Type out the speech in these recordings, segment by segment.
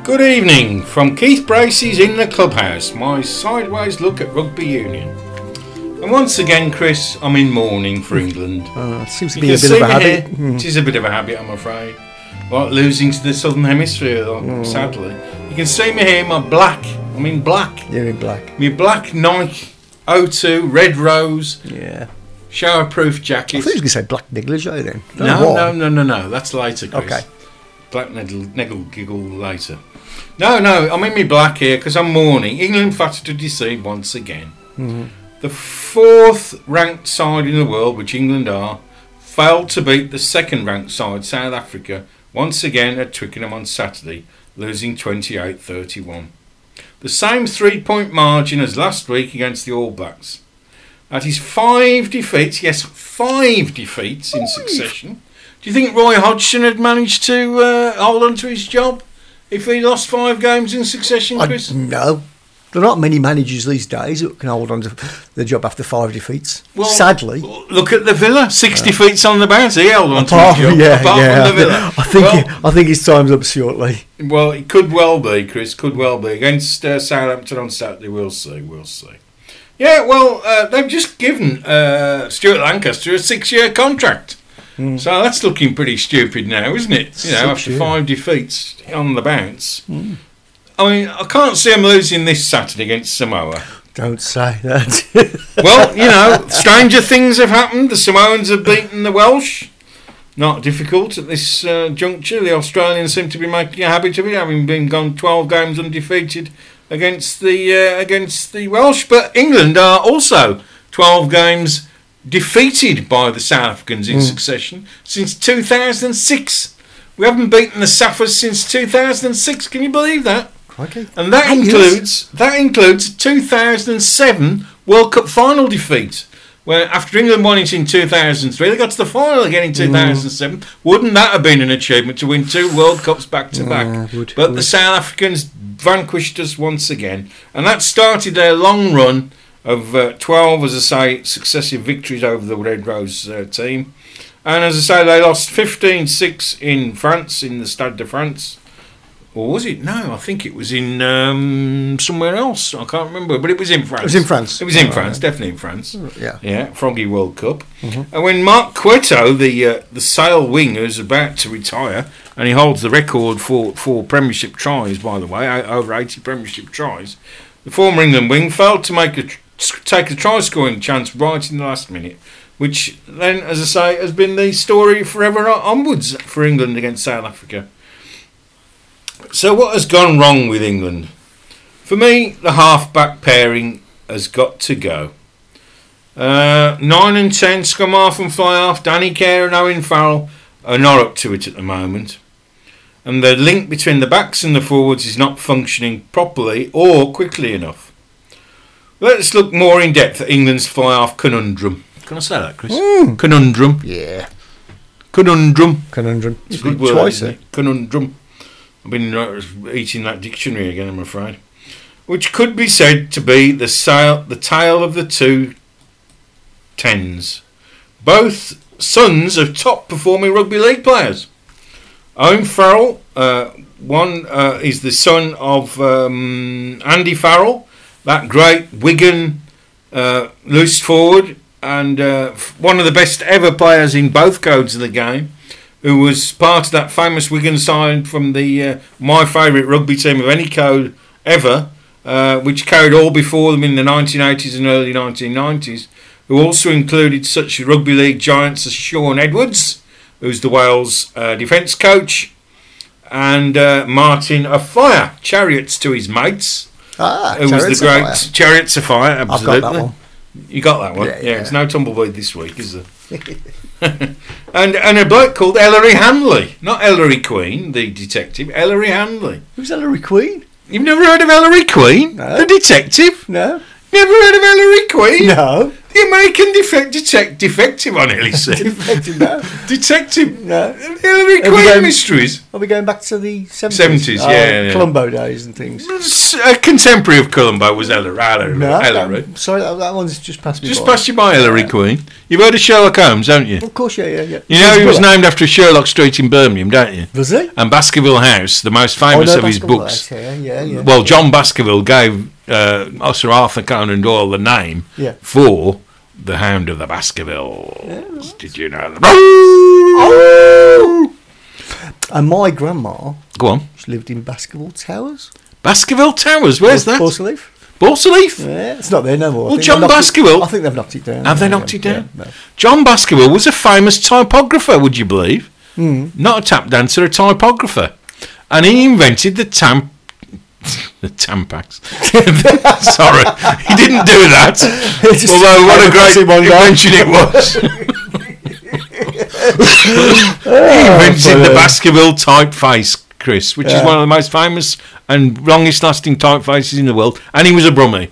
Good evening from Keith Bracey's in the clubhouse, my sideways look at rugby union. And once again, Chris, I'm in mourning for England. It seems to be a bit of a habit. It is a bit of a habit, I'm afraid. Like losing to the Southern Hemisphere, sadly. You can see me here, I'm in black. You're in black. My black Nike O2 Red Rose. Yeah. Showerproof jacket. I thought you were going to say black negligee then. No. That's later, Chris. Okay. Black niggle giggle later. No, I'm in my black here because I'm mourning. England fated to deceive once again. Mm-hmm. The fourth ranked side in the world, which England are, failed to beat the second ranked side, South Africa, once again at Twickenham on Saturday, losing 28-31. The same 3-point margin as last week against the All Blacks. That is 5 defeats, yes, 5 defeats in succession. Do you think Roy Hodgson had managed to hold on to his job if he lost 5 games in succession, Chris? No. There are not many managers these days who can hold on to the job after 5 defeats. Well, sadly. Look at the Villa, 6 defeats on the bounce. He held on to his job, apart from the Villa. I think his time's up shortly. Well, it could well be, Chris, could well be. Against Southampton on Saturday, we'll see. Yeah, well, they've just given Stuart Lancaster a 6-year contract. So that's looking pretty stupid now, isn't it? You know, after 5 defeats on the bounce. I mean, I can't see them losing this Saturday against Samoa. Don't say that. Well, you know, stranger things have happened. The Samoans have beaten the Welsh. Not difficult at this juncture. The Australians seem to be making a habit of it, having been gone 12 games undefeated against the Welsh. But England are also 12 games defeated by the South Africans in succession since 2006. We haven't beaten the Saffers since 2006. Can you believe that? Okay. And that includes 2007 World Cup final defeat, where after England won it in 2003, they got to the final again in 2007. Wouldn't that have been an achievement to win 2 World Cups back to back? But the South Africans vanquished us once again, and that started their long run of 12, as I say, successive victories over the Red Rose team. And as I say, they lost 15-6 in France, in the Stade de France. Or was it? No, I think it was in somewhere else. I can't remember, but it was in France. It was in France. It was in France, definitely in France. Yeah. Froggy World Cup. And when Mark Cueto, the Sale winger, is about to retire, and he holds the record for Premiership tries, by the way, over 80 Premiership tries, the former England wing failed to take a try-scoring chance right in the last minute, which then, as I say, has been the story forever onwards for England against South Africa. So what has gone wrong with England? For me, the half-back pairing has got to go. 9 and 10, scrum half and fly half, Danny Care and Owen Farrell are not up to it at the moment. And the link between the backs and the forwards is not functioning properly or quickly enough. Let's look more in depth at England's fly-half conundrum. Can I say that, Chris? Conundrum. Yeah. Conundrum. It's a good word, twice, isn't it? Conundrum. I've been eating that dictionary again, I'm afraid. Which could be said to be the tale of the 2 tens. Both sons of top-performing rugby league players. Owen Farrell, one is the son of Andy Farrell, that great Wigan loose forward, and one of the best ever players in both codes of the game, who was part of that famous Wigan side from the my favourite rugby team of any code ever, which carried all before them in the 1980s and early 1990s, who also included such rugby league giants as Sean Edwards, who's the Wales defence coach, and Martin of Fire, Chariots to his mates, who was the great Chariots of Fire. Absolutely. I've got that one. You got that one? Yeah. It's no tumbleweed this week, is there? and a bloke called Ellery Hanley, not Ellery Queen, the detective. Ellery Hanley. Who's Ellery Queen? You've never heard of Ellery Queen, the detective? No. You've Never heard of Hillary Queen? No. The American defective, I nearly said. Defective, no. Detective. No. Hillary Queen mysteries. Are we going back to the 70s? 70s, yeah. Columbo days and things. A contemporary of Columbo was Hillary. No, sorry, that one's just passed me by. Just passed you by, Hillary Queen. You've heard of Sherlock Holmes, haven't you? Of course, yeah. You know he was named after Sherlock Street in Birmingham, don't you? Was he? And Baskerville House, the most famous of his books. Yeah. Well, John Baskerville gave Sir Arthur Conan Doyle the name for the Hound of the Baskervilles. Yeah. Did you know that? Oh! And my grandma... Go on. She lived in Baskerville Towers. Baskerville Towers? Where's that? Borsalleaf. Borsalleaf? Yeah, it's not there no more. Well, John Baskerville... I think they've knocked it down. Have they knocked it down? Yeah, no. John Baskerville was a famous typographer, would you believe? Mm. Not a tap dancer, a typographer. And he invented the Tampax. Sorry, he didn't do that. Although what a great invention it was. He invented the Baskerville typeface, Chris, which is one of the most famous and longest lasting typefaces in the world. And he was a brummie.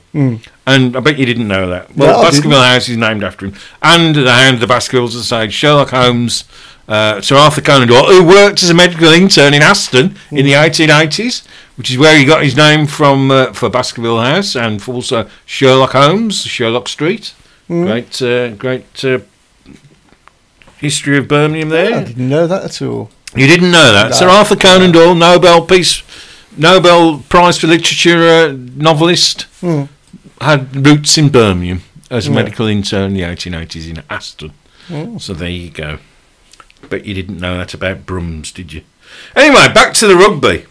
And I bet you didn't know that. Well, Baskerville House is named after him. And the Hound of the Baskervilles, as I say, Sherlock Holmes, Sir Arthur Conan Doyle, who worked as a medical intern in Aston in the 1880s, which is where he got his name from for Baskerville House, and for also Sherlock Holmes, Sherlock Street. Great history of Birmingham there. I didn't know that at all. You didn't know that? No. Sir Arthur Conan Doyle, Nobel Prize for Literature novelist, had roots in Birmingham as a medical intern in the 1880s in Aston. So there you go. Bet you didn't know that about Brums, did you? Anyway, back to the rugby.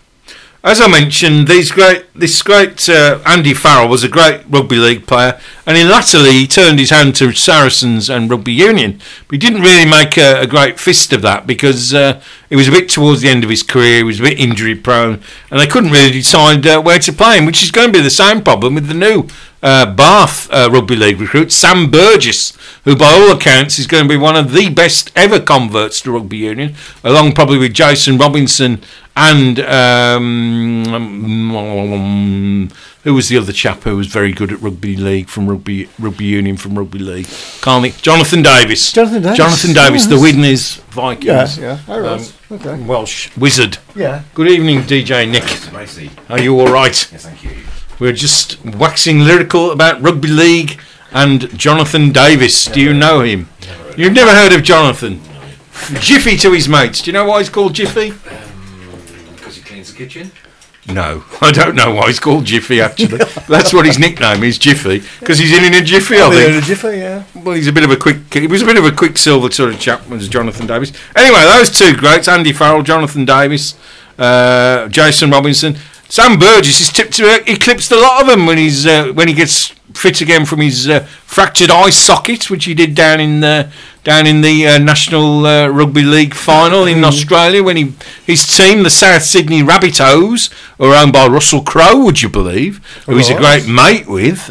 As I mentioned, this great Andy Farrell was a great rugby league player, and latterly he turned his hand to Saracens and rugby union. But he didn't really make a great fist of that because it was a bit towards the end of his career. He was a bit injury prone, and they couldn't really decide where to play him, which is going to be the same problem with the new Bath rugby league recruit, Sam Burgess, who by all accounts is going to be one of the best ever converts to rugby union, along probably with Jason Robinson and who was the other chap who was very good at rugby league from rugby union from rugby league? Jonathan Davis. Jonathan Davis, the Widnes Vikings. Yeah. Okay. Welsh wizard. Yeah. Good evening, DJ Nick. Are you all right? Yes, thank you. We're just waxing lyrical about rugby league and Jonathan Davis. Do you know him? You've never heard of Jonathan? Jiffy to his mates. Do you know why he's called Jiffy? Because he cleans the kitchen? No, I don't know why he's called Jiffy, actually. That's what his nickname is, Jiffy, because he's in a jiffy, I think. In a jiffy, yeah. Well, he was a bit of a quicksilver sort of chap, was Jonathan Davis. Anyway, those two greats, Andy Farrell, Jonathan Davis, Jason Robinson. Sam Burgess is tipped to eclipse a lot of them when he gets fit again from his fractured eye socket, which he did down in the National Rugby League final in Australia when his team, the South Sydney Rabbitohs, who are owned by Russell Crowe, would you believe, who he's a great mate with,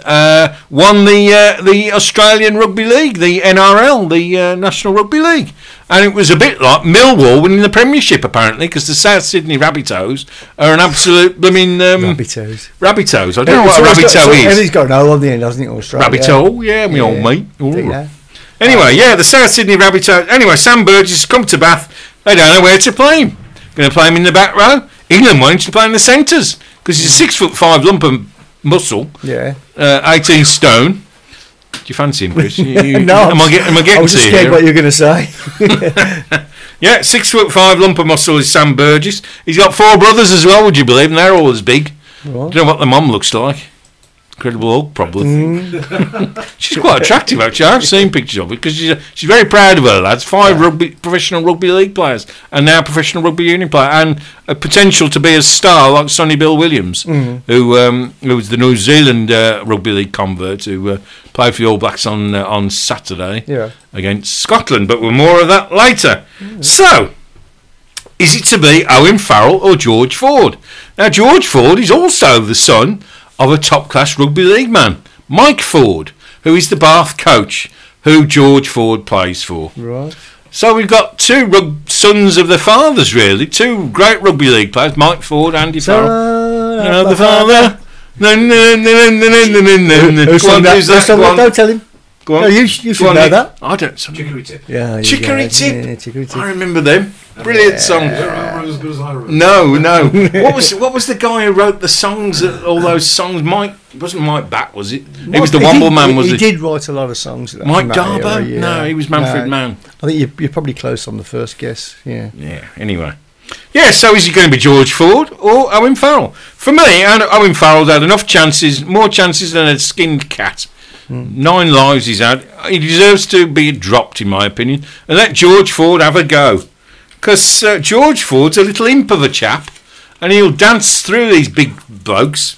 won the Australian Rugby League, the NRL, the National Rugby League. And it was a bit like Millwall winning the Premiership, apparently, because the South Sydney Rabbitohs are an absolute blooming... Rabbitohs. Rabbitohs. I don't know what a Rabbitoh is. Everything's got an O on the end, hasn't it, Australia? Rabbitoh, yeah, me old mate. Anyway, the South Sydney Rabbitohs. Anyway, Sam Burgess has come to Bath. They don't know where to play him. Going to play him in the back row. England wanting to play in the centres because he's a 6'5" lump of muscle. Yeah. 18 stone. Do you fancy him, Chris? No. Am I getting I was just scared what you were going to say. Yeah, 6'5" lump of muscle is Sam Burgess. He's got 4 brothers as well, would you believe? And they're all as big. What? Do you know what the mum looks like? Incredible Hulk, probably. She's quite attractive, actually. I've seen pictures of her because she's very proud of her lads. 5 professional rugby league players and now professional rugby union player, and a potential to be a star like Sonny Bill Williams, who was the New Zealand rugby league convert who played for the All Blacks on Saturday against Scotland. But we're more of that later. So, is it to be Owen Farrell or George Ford? Now, George Ford is also the son of a top-class rugby league man, Mike Ford, who is the Bath coach, who George Ford plays for. Right. So we've got 2 sons of their fathers, really. 2 great rugby league players, Mike Ford, Andy Farrell. You know the father. Who sang that? Who's that? Go on. Don't tell him. Go on. No, you should know that. I don't. Chicory Tip. Yeah, Chicory Tip. Yeah, Chicory Tip. I remember them. Brilliant song. Don't remember as good as I remember. No. What was the guy who wrote the songs? All those songs. Mike. It wasn't Mike Batt, was it? He was the Womble Man, was he? He did write a lot of songs. Mike Darbo? Yeah. No, he was Manfred Mann. I think you're probably close on the first guess. Yeah. Yeah. Anyway. Yeah, so is he going to be George Ford or Owen Farrell? For me, Owen Farrell's had enough chances, more chances than a skinned cat. 9 lives he's had. He deserves to be dropped, in my opinion, and let George Ford have a go. Because George Ford's a little imp of a chap, and he'll dance through these big blokes.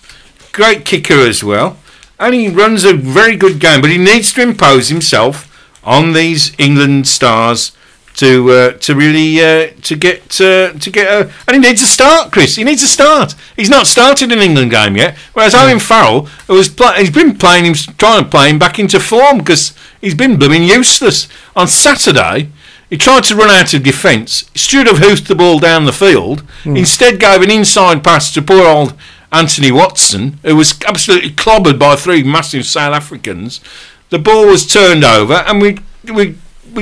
Great kicker as well, and he runs a very good game, but he needs to impose himself on these England stars to really get and he needs a start, Chris. He needs a start. He's not started an England game yet. Whereas Owen Farrell he's been trying to play him back into form because he's been blooming useless. On Saturday, he tried to run out of defence. Should have hoofed the ball down the field. Instead, gave an inside pass to poor old Anthony Watson, who was absolutely clobbered by 3 massive South Africans. The ball was turned over, and we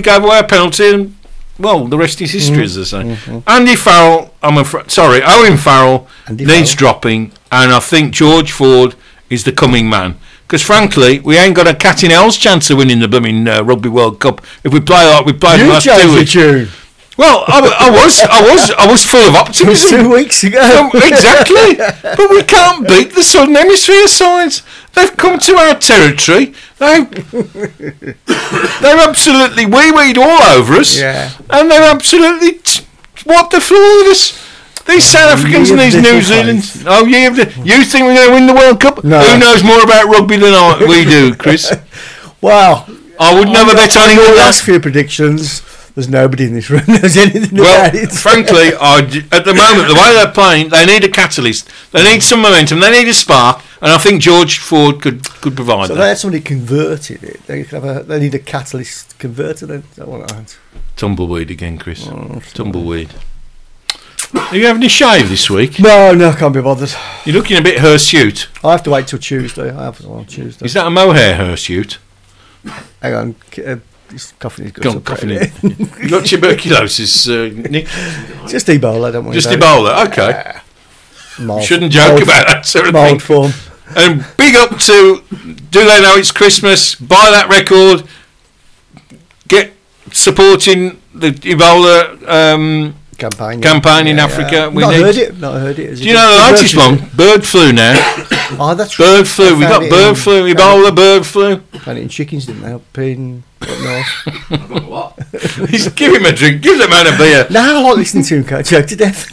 gave away a penalty. And, well, the rest is history, as they say. Owen Farrell needs dropping, and I think George Ford is the coming man. Because frankly, we ain't got a cat in hell's chance of winning the blooming Rugby World Cup if we play like we played the last 2 weeks. Well, I was full of optimism. 2 weeks ago. Exactly. But we can't beat the Southern Hemisphere sides. They've come to our territory. They're absolutely wee-weed all over us. Yeah. And they're absolutely wiped the floor with us. These South Africans and these New Zealanders. Oh, you think we're going to win the World Cup? No. Who knows more about rugby than we do, Chris? Well, I would never bet on your England. last few predictions. There's nobody in this room knows anything about it. Frankly, at the moment, the way they're playing, they need a catalyst. They need some momentum. They need a spark, and I think George Ford could provide So that. they had somebody converted it. They need a catalyst converter then. Is that what I had? Tumbleweed again, Chris. Tumbleweed. Are you having a shave this week? No, I can't be bothered. You're looking a bit hirsute. I have to wait till Tuesday. I have on Tuesday. Is that a mohair hirsute? Hang on. He's coughing his guts Go on, up. coughing it. You got tuberculosis, Nick? Just Ebola, don't worry. Just about Ebola, okay. Mild, Shouldn't joke about that sort of thing. mild form. And big up to Do They Know It's Christmas? Buy that record. Get supporting the Ebola campaign in Africa. We Not need. heard it. Not heard it. Do you know the latest one? Bird flu now. Oh, that's Bird flu. We got bird flu, Ebola, bird flu. Found it in chickens, didn't they? Up in up north. I've got what? Give him a drink. Give the man a beer. No, I like listening to him. Can't joke to death.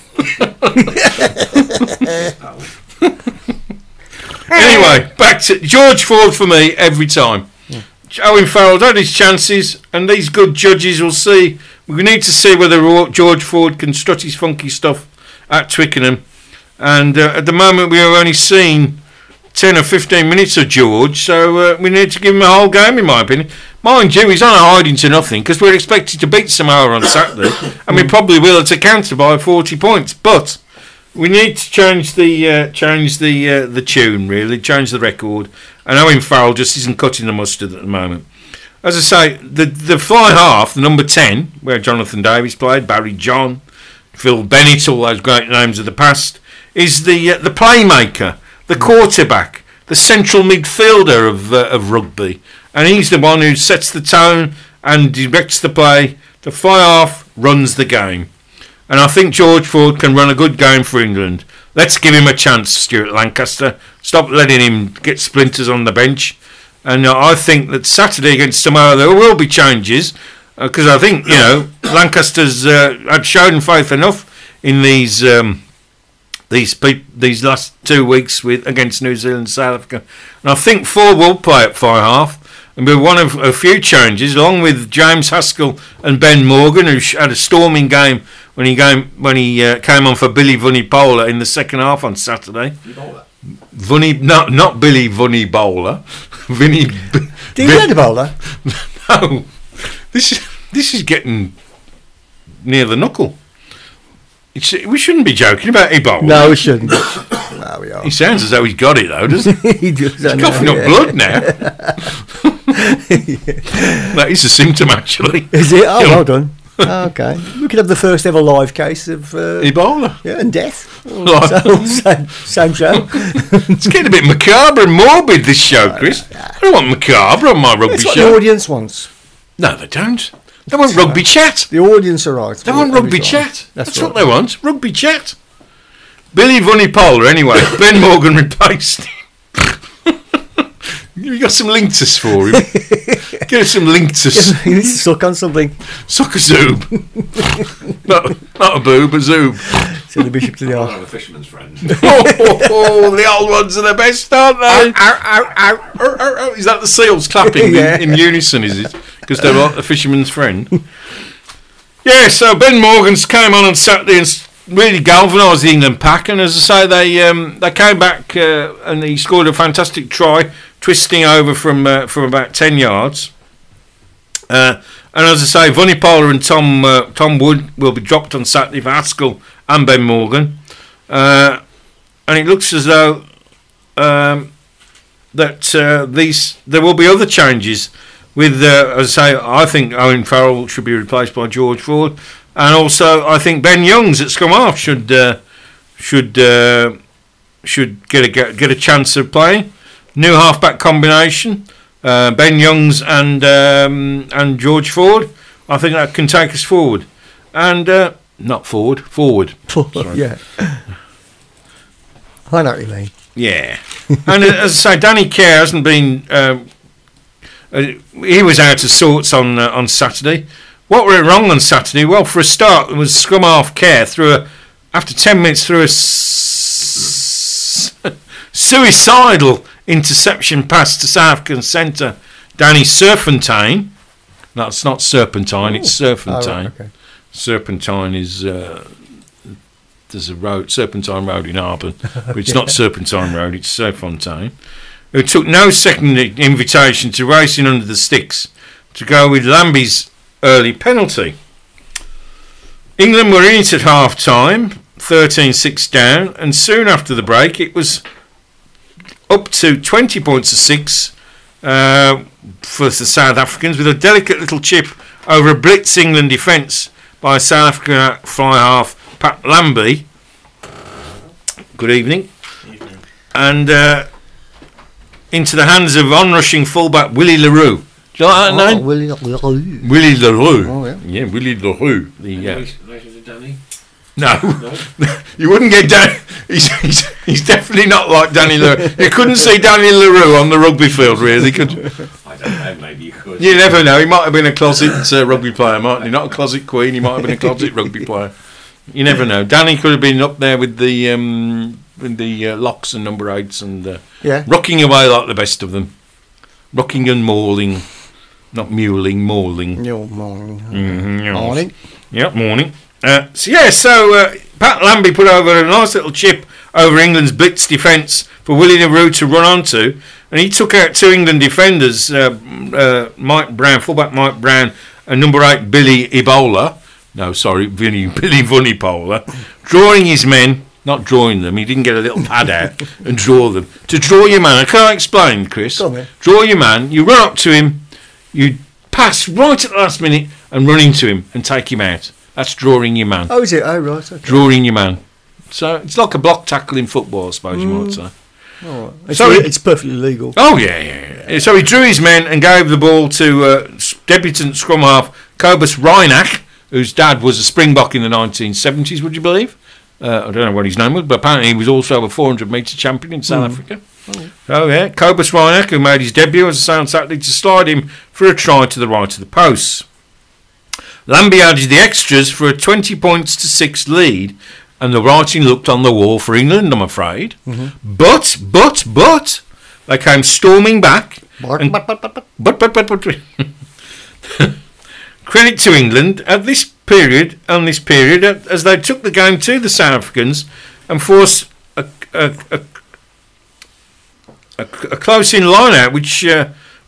Anyway, back to George Ford for me every time. Owen Farrell's had his chances, and these good judges will see. We need to see whether George Ford can strut his funky stuff at Twickenham. And at the moment, we have only seen 10 or 15 minutes of George, so we need to give him a whole game, in my opinion. Mind you, he's on a hiding to nothing because we're expected to beat Samoa on Saturday, and we probably will at a counter by 40 points. But we need to change the tune, really, change the record. And Owen Farrell just isn't cutting the mustard at the moment. As I say, the fly half, the number 10, where Jonathan Davies played, Barry John, Phil Bennett, all those great names of the past, is the playmaker, the quarterback, the central midfielder of rugby. And he's the one who sets the tone and directs the play. The fly half runs the game. And I think George Ford can run a good game for England. Let's give him a chance, Stuart Lancaster. Stop letting him get splinters on the bench. And I think that Saturday against Samoa there will be changes because I think Lancaster's had shown faith enough in these last 2 weeks against New Zealand and South Africa, and I think Ford will play at fly half and be one of a few changes, along with James Haskell and Ben Morgan, who had a storming game when he came on for Billy Vunipola in the second half on Saturday. Not Billy Vunipola. Vinny. Do you know Ebola? No, this is getting near the knuckle. We shouldn't be joking about Ebola. No, we shouldn't. so we are. He sounds as though he's got it, though, doesn't he? He does, He's coughing up blood now. That is a symptom, actually. Is it? Oh, well done. Okay. We could have the first ever live case of... Ebola. Yeah, and death. Same show. It's getting a bit macabre and morbid, this show, Chris. I don't want macabre on my rugby It's what show. the audience wants. No, they don't. They want rugby chat. The audience are right. They want rugby chat. That's right. what they want. Rugby chat. Billy Vunipola, anyway. Ben Morgan replaced him. You got some linctus for him. Get us some linctus. You need to suck on something. Suck a zoob. not a boob, a zoob. Send the bishop to the I'm arse. a fisherman's friend. The old ones are the best, aren't they? Is that the seals clapping Yeah. in unison, is it? Because they're like the fisherman's friend. Yeah, so Ben Morgan's came on Saturday and really galvanised the England pack, and as I say, they came back and he scored a fantastic try, twisting over from about 10 yards. And as I say, Vunipola and Tom Wood will be dropped on Saturday for Haskell and Ben Morgan. And it looks as though there will be other changes. With as I say, I think Owen Farrell should be replaced by George Ford, and also I think Ben Youngs at scrum half should get a chance of playing. New halfback combination, Ben Youngs and George Ford. I think that can take us forward, and not forward. Sorry. Yeah. I know what you mean. Yeah, and as I say, Danny Kerr hasn't been. He was out of sorts on Saturday. What went wrong on Saturday? Well, for a start, it was scrum half Kerr after 10 minutes through a suicidal interception pass to South African centre Danny Serpentine. No, it's not Serpentine, it's Serpentine. Oh, right, okay. Serpentine is there's a road, Serpentine Road in Arbon, but it's not Serpentine Road, it's Serpentine. Who took no second invitation to racing under the sticks to go with Lambie's early penalty. England were in it at half time, 13-6 down, and soon after the break it was up to 20 points to 6 for the South Africans, with a delicate little chip over a blitz England defence by South African fly half Pat Lambie. Good evening. And into the hands of on-rushing fullback Willie LaRue. Do you like that name? Willie LaRue. Willie LaRue. Oh, yeah. Yeah, Willie LaRue. Relation to Danny? No. You wouldn't get Danny. He's definitely not like Danny LaRue. You couldn't see Danny LaRue on the rugby field, really, could you? I don't know, maybe you could. You never know. He might have been a closet rugby player, mightn't he? Not a closet queen. He might have been a closet rugby player. You never know. Danny could have been up there with the locks and number 8s and rocking away like the best of them. Rocking and mauling. Not mewling, mauling. Morning. Mm-hmm, Morning. Yep, morning. So Pat Lambie put over a nice little chip over England's blitz defence for Willie LaRue to run onto, and he took out 2 England defenders, Mike Brown, fullback Mike Brown, and number 8 Billy Ebola. No, sorry, Billy Vunipola, drawing his men. Not drawing them, he didn't get a little pad out and draw them. To draw your man, I can't explain, Chris. Draw your man, you run up to him, you pass right at the last minute and run into him and take him out. That's drawing your man. Oh, is it? Oh, right. Okay. Drawing your man. So it's like a block tackle in football, I suppose you might say. All right. It's perfectly legal. Oh, yeah. So he drew his men and gave the ball to debutant scrum half Cobus Reinach, whose dad was a Springbok in the 1970s, would you believe? I don't know what his name was, but apparently he was also a 400-metre champion in South Africa. So, Cobus Reinach, who made his debut as a on Saturday, to slide him for a try to the right of the posts. Lambie added the extras for a 20 points to 6 lead, and the writing looked on the wall for England, I'm afraid. Mm-hmm. But they came storming back. Credit to England on this period, as they took the game to the South Africans and forced a close-in line-out, which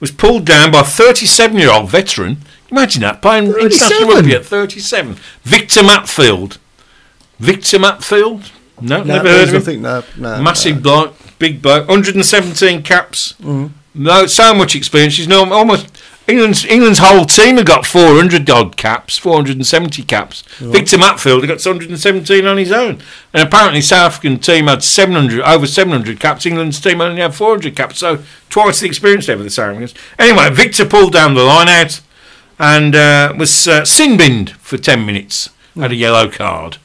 was pulled down by 37-year-old veteran. Imagine that, playing international rugby at 37. Victor Matfield. No, never heard of him. I think no. Massive bloke, big bloke, 117 caps. No, so much experience. He's known almost England's whole team have got 400 odd caps, 470 caps. Right. Victor Matfield got 117 on his own, and apparently South African team had over 700 caps. England's team only had 400 caps, so twice the experience over the South Africans. Anyway, Victor pulled down the line out and was sin-binned for 10 minutes. Had a yellow card,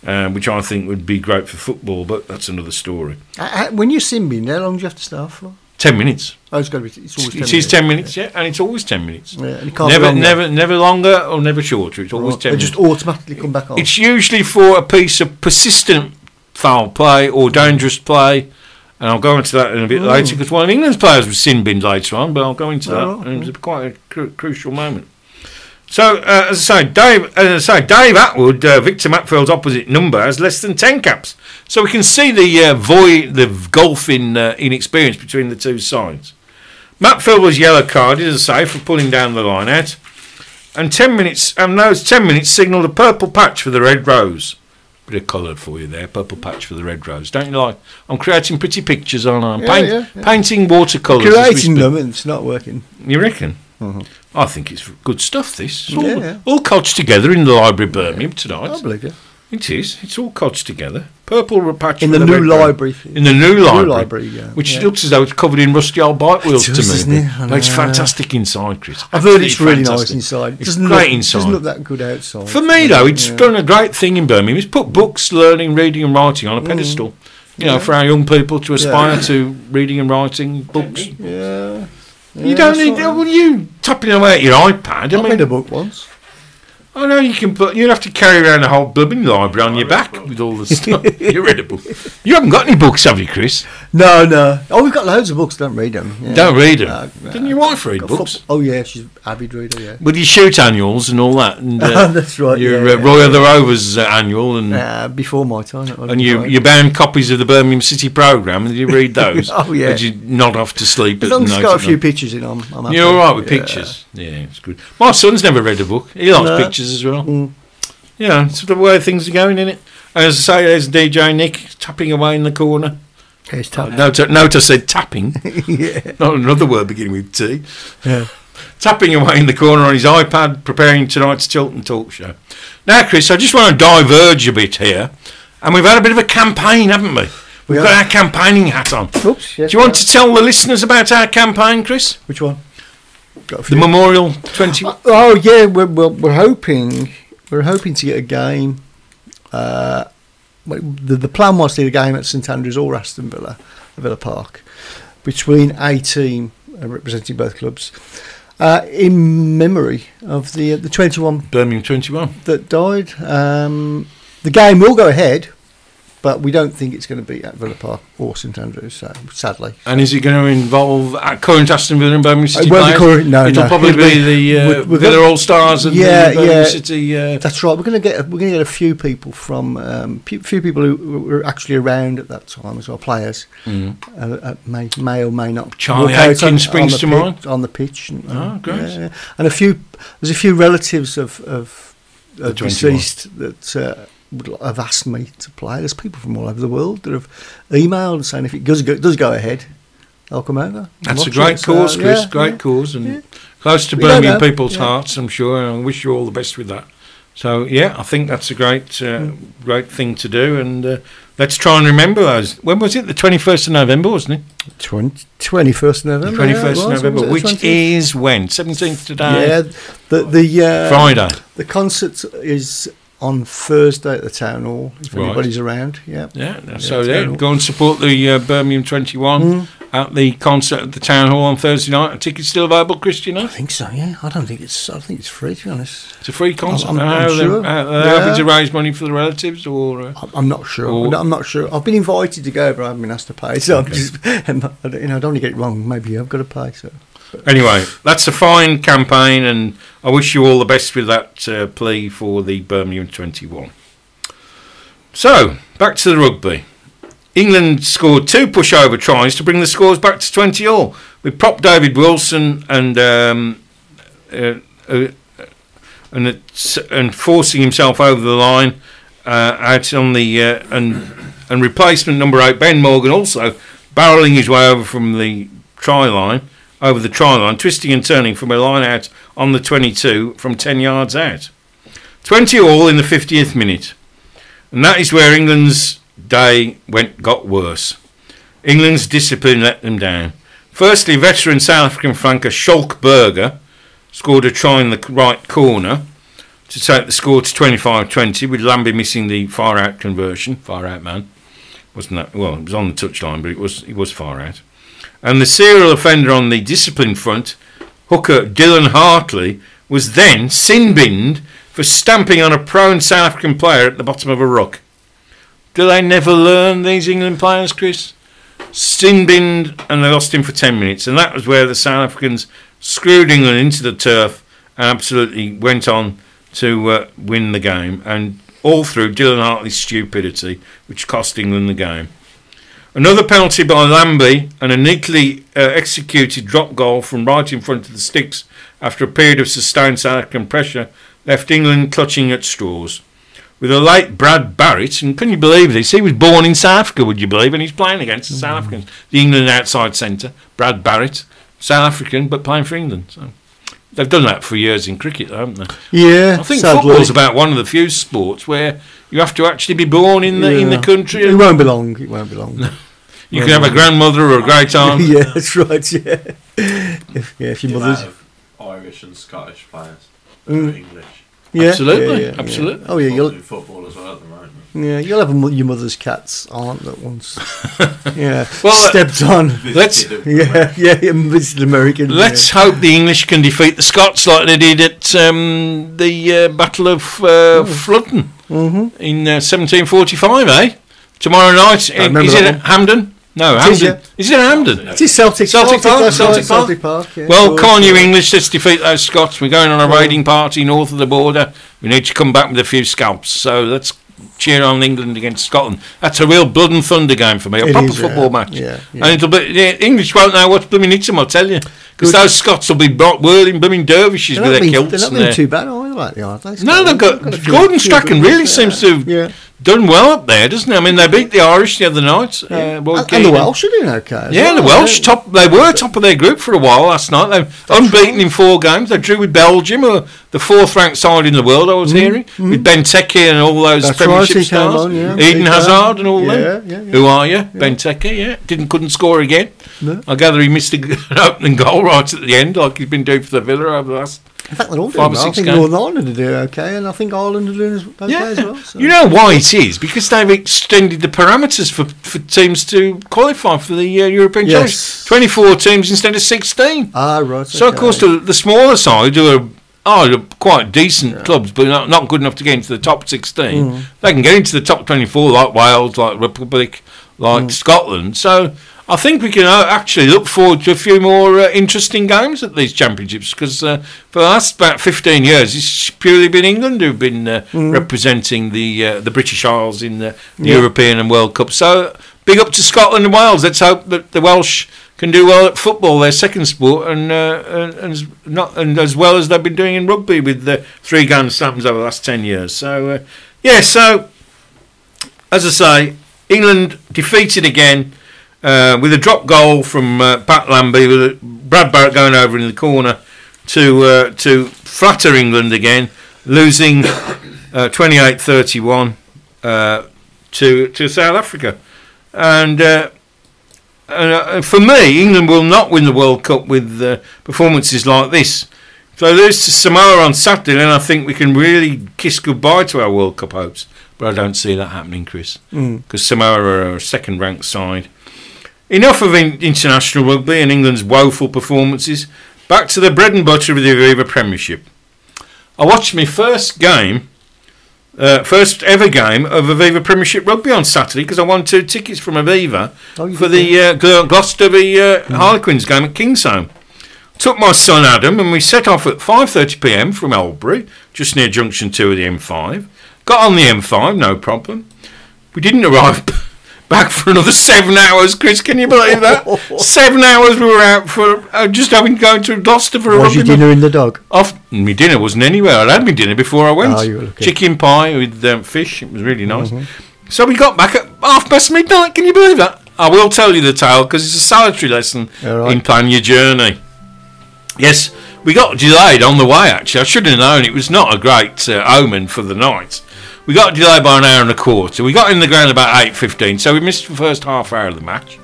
which I think would be great for football, but that's another story. When you're sin-binned, how long do you have to start for? 10 minutes. Oh, it's got to be. It's always 10 minutes. It is 10 minutes, yeah, and it's always 10 minutes. Yeah, and it can't never longer or never shorter. It's always 10 minutes. They just automatically come back on. It's usually for a piece of persistent foul play or dangerous play, and I'll go into that in a bit later because one of England's players was sin-binned later on, but I'll go into that. And it was quite a crucial moment. So, as I say, Dave Atwood, Victor Matfield's opposite number, has less than 10 caps. So we can see the gulf in experience between the two sides. Matfield was yellow carded, as I say, for pulling down the line out. And 10 minutes, and those 10 minutes signalled a purple patch for the Red Rose. Bit of colour for you there, purple patch for the Red Rose. Don't you like? I'm creating pretty pictures, aren't I? Painting watercolours. Creating them and it's not working. You reckon? I think it's good stuff, this. It's all codged together in the Library Birmingham tonight. I believe you. It is. It's all codged together. Purple patch in the new library. In the new library, which looks as though it's covered in rusty old bike wheels to me. Isn't it? But it's fantastic inside, Chris. I've heard it's really nice inside. It's great inside. It doesn't look that good outside. For me, though, it's done a great thing in Birmingham. It's put books, learning, reading and writing on a pedestal. You know, for our young people to aspire to reading and writing books. Yeah. You don't need... Well, you tapping away at your iPad. I read a book once. I know you can put. You'd have to carry around a whole blooming library on your back with all the stuff. You read a book. You haven't got any books, have you, Chris? No. Oh, we've got loads of books. Don't read them. Yeah. Don't read them. Didn't your wife read books? Oh yeah, she's an avid reader. Yeah. But you shoot annuals and all that. And, that's right. Your Roy of the Rovers annual and before my time. And you bound copies of the Birmingham City programme. And did you read those? Oh yeah. Did you nod off to sleep? As long as it's got a few pictures in them. You're all right with pictures. Yeah, it's good. My son's never read a book. He likes pictures as well. Yeah, it's the way things are going, isn't it? As I say, there's DJ Nick tapping away in the corner. He's tapping. Note I said tapping. Yeah. Not another word beginning with T. Yeah. Tapping away in the corner on his iPad, preparing tonight's Tilton Talk Show. Now, Chris, I just want to diverge a bit here. And we've had a bit of a campaign, haven't we? We've got our campaigning hat on. Oops, yes, do you want to tell the listeners about our campaign, Chris? Which one? The Memorial 20... Oh, yeah, we're hoping... We're hoping to get a game. The plan was to get a game at St Andrews or Aston Villa, Villa Park, between a team representing both clubs, in memory of the 21 Birmingham 21 that died. The game will go ahead, but we don't think it's going to be at Villa Park or St Andrews, so, sadly. And is it going to involve current Aston Villa and Birmingham City players? It'll probably be the Villa All Stars and Birmingham City. That's right. We're going to get a few people from few people who were actually around at that time as well, players. May or may not. Charlie Atkins springs to mind on the pitch. And, great. And there's a few relatives of deceased that. Have asked me to play. There's people from all over the world that have emailed saying if it does go ahead, they'll come over. That's a great cause, Chris. Great cause and close to Birmingham people's hearts, I'm sure. And I wish you all the best with that. So I think that's a great thing to do. And let's try and remember those. When was it? The 21st of November, wasn't it? 21st of November. 21st of November, which is when? 17th today. Yeah, the Friday. The concert is on Thursday at the Town Hall, if anybody's around. So go and support the Birmingham 21 at the concert at the Town Hall on Thursday night. Are tickets still available, Chris, do you know? I think so, yeah. I think it's free, to be honest. It's a free concert. I'm sure. Are they hoping to raise money for the relatives? Or I'm not sure. I'm not sure. I've been invited to go, but I haven't been asked to pay. So I'm just, I don't want to get it wrong. Maybe I've got to pay. So. Anyway, that's a fine campaign, and I wish you all the best with that plea for the Birmingham 21. So, back to the rugby. England scored 2 pushover tries to bring the scores back to 20-all, with prop David Wilson and forcing himself over the line out on the and replacement number 8 Ben Morgan also barrelling his way over the try line, twisting and turning from a line out on the 22 from 10 yards out. 20 all in the 50th minute. And that is where England's day got worse. England's discipline let them down. Firstly, veteran South African flanker Schalk Burger scored a try in the right corner to take the score to 25-20, with Lambie missing the far-out conversion. Far-out man. Wasn't that? Well, it was on the touchline, but it was far-out. And the serial offender on the discipline front, hooker Dylan Hartley, was then sin-binned for stamping on a prone South African player at the bottom of a ruck. Do they never learn, these England players, Chris? Sin-binned, and they lost him for 10 minutes. And that was where the South Africans screwed England into the turf and absolutely went on to win the game. And all through Dylan Hartley's stupidity, which cost England the game. Another penalty by Lambie and a neatly executed drop goal from right in front of the sticks after a period of sustained South African pressure left England clutching at straws. With a late Brad Barrett, and can you believe this? He was born in South Africa, would you believe? And he's playing against the South Africans. The England outside centre, Brad Barrett, South African, but playing for England. So they've done that for years in cricket, though, haven't they? Yeah. I think football's about one of the few sports where you have to actually be born in the country. It won't be long. It won't be long. No. You can have a grandmother or a great aunt. Yeah, that's right. Yeah. If your mother's Irish and Scottish players, English. Yeah, absolutely, yeah. absolutely. Oh yeah, you'll do football as well at the moment. Yeah, you'll have your mother's cat's aunt that once, well, stepped on. Visited American. Let's hope the English can defeat the Scots like they did at the Battle of Flodden in 1745. Tomorrow night, is it at Hampden? No, Hampden. Is it Hampden? It is Celtic Park. Yeah. Well, come on, you English, let's defeat those Scots. We're going on a raiding party north of the border. We need to come back with a few scalps. So let's cheer on England against Scotland. That's a real blood and thunder game for me, a proper football match. Yeah. And it'll be the English won't know what's blooming hit them, I'll tell you. Because those Scots will be whirling blooming dervishes with their kilts. They're not been too bad, are they? No, they've got Gordon Strachan really seems to have done well up there, doesn't he? I mean, they beat the Irish the other night. And the Welsh are doing okay. The Welsh they were top of their group for a while last night. They've unbeaten in 4 games. They drew with Belgium, the 4th ranked side in the world, I was hearing, with Benteke and all those Premiership stars. Eden Hazard and all them. Who are you? Benteke, couldn't score again. No. I gather he missed an opening goal right at the end, like he's been doing for the Villa over the last. In fact, they're all doing well. I think Northern Ireland are doing okay, and I think Ireland are doing okay as well. So. You know why it is? Because they've extended the parameters for teams to qualify for the European Championship. 24 teams instead of 16. Ah, right. So, of course, the smaller side who are quite decent clubs, but not good enough to get into the top 16. They can get into the top 24 like Wales, like Republic, like Scotland. So I think we can actually look forward to a few more interesting games at these championships, because for the last about 15 years it's purely been England who've been representing the British Isles in the European and World Cup. So big up to Scotland and Wales. Let's hope that the Welsh can do well at football, their second sport, and as well as they've been doing in rugby with the 3 Grand Slams over the last 10 years. So so as I say, England defeated again. With a drop goal from Pat Lambie, with Brad Barrett going over in the corner to flatter England again, losing 28-31 to South Africa. And for me, England will not win the World Cup with performances like this. If they lose to Samoa on Saturday, then I think we can really kiss goodbye to our World Cup hopes. But I don't see that happening, Chris, because Samoa are a second-ranked side. Enough of international rugby and England's woeful performances. Back to the bread and butter of the Aviva Premiership. I watched my first ever game of Aviva Premiership rugby on Saturday, because I won 2 tickets from Aviva for the Gloucester Harlequins game at Kingsholm. Took my son Adam and we set off at 5:30 p.m. from Albury, just near Junction 2 of the M5. Got on the M5, no problem. We didn't arrive back for another 7 hours, Chris. Can you believe that? 7 hours we were out for just having to go to Gloucester for a rugby. Was your dinner in the dog? My dinner wasn't anywhere. I'd had my dinner before I went. Oh, you were lucky. Chicken pie with fish. It was really nice. So we got back at midnight. Can you believe that? I will tell you the tale because it's a solitary lesson in planning your journey. Yes, we got delayed on the way, actually. I should have known it was not a great omen for the night. We got delayed by an hour and a quarter. We got in the ground about 8:15, so we missed the first half hour of the match.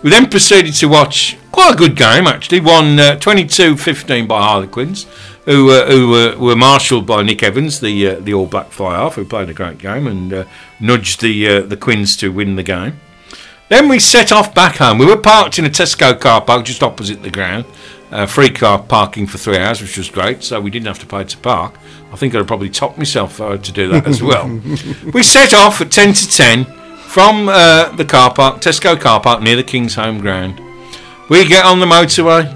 We then proceeded to watch quite a good game, actually. Won 22-15 by Harlequins, who were marshalled by Nick Evans, the All Black fly-half, who played a great game and nudged the Quins to win the game. Then we set off back home. We were parked in a Tesco car park just opposite the ground. Free car parking for 3 hours, which was great, so we didn't have to pay to park. I think I'd have probably topped myself to do that as well. We set off at 10 to 10 from the car park, Tesco car park near the King's home ground. We get on the motorway.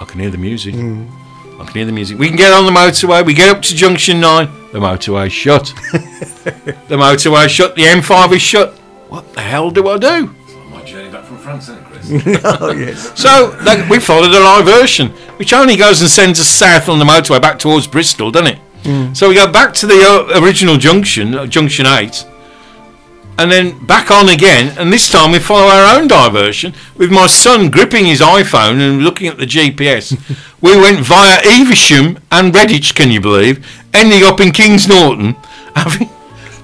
I can hear the music. I can hear the music. We can get on the motorway. We get up to junction 9. The motorway's shut. The motorway's shut. The M5 is shut. What the hell do I do? It's like my journey back from France, isn't it, Chris? Oh, yes. So we followed a diversion, which only goes and sends us south on the motorway back towards Bristol, doesn't it? So we go back to the original junction, junction 8, and then back on again, and this time we follow our own diversion with my son gripping his iPhone and looking at the GPS. We went via Evesham and Redditch, can you believe, ending up in Kings Norton,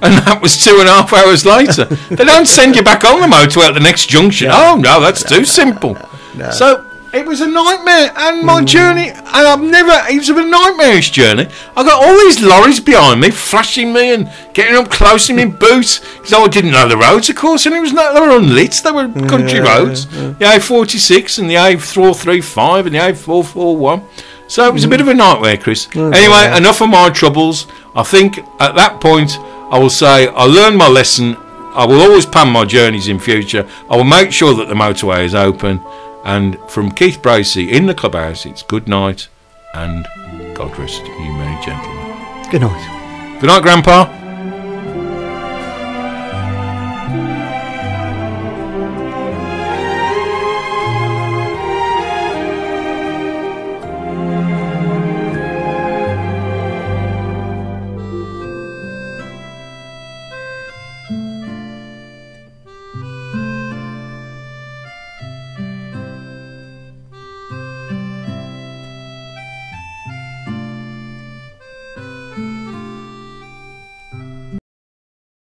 and that was 2.5 hours later. They don't send you back on the motorway at the next junction. Oh no, that's too simple. No. So it was a nightmare, and my journey, and it was a nightmarish journey. I got all these lorries behind me, flashing me and getting up close in my boots, because I didn't know the roads, of course, and they were unlit, they were country roads, the A46 and the A435 and the A441. So it was a bit of a nightmare, Chris. Anyway, enough of my troubles. I think at that point I will say I learned my lesson. I will always plan my journeys in future. I will make sure that the motorway is open. And from Keith Bracey in the clubhouse, it's good night and God rest you merry gentlemen. Good night. Good night, Grandpa.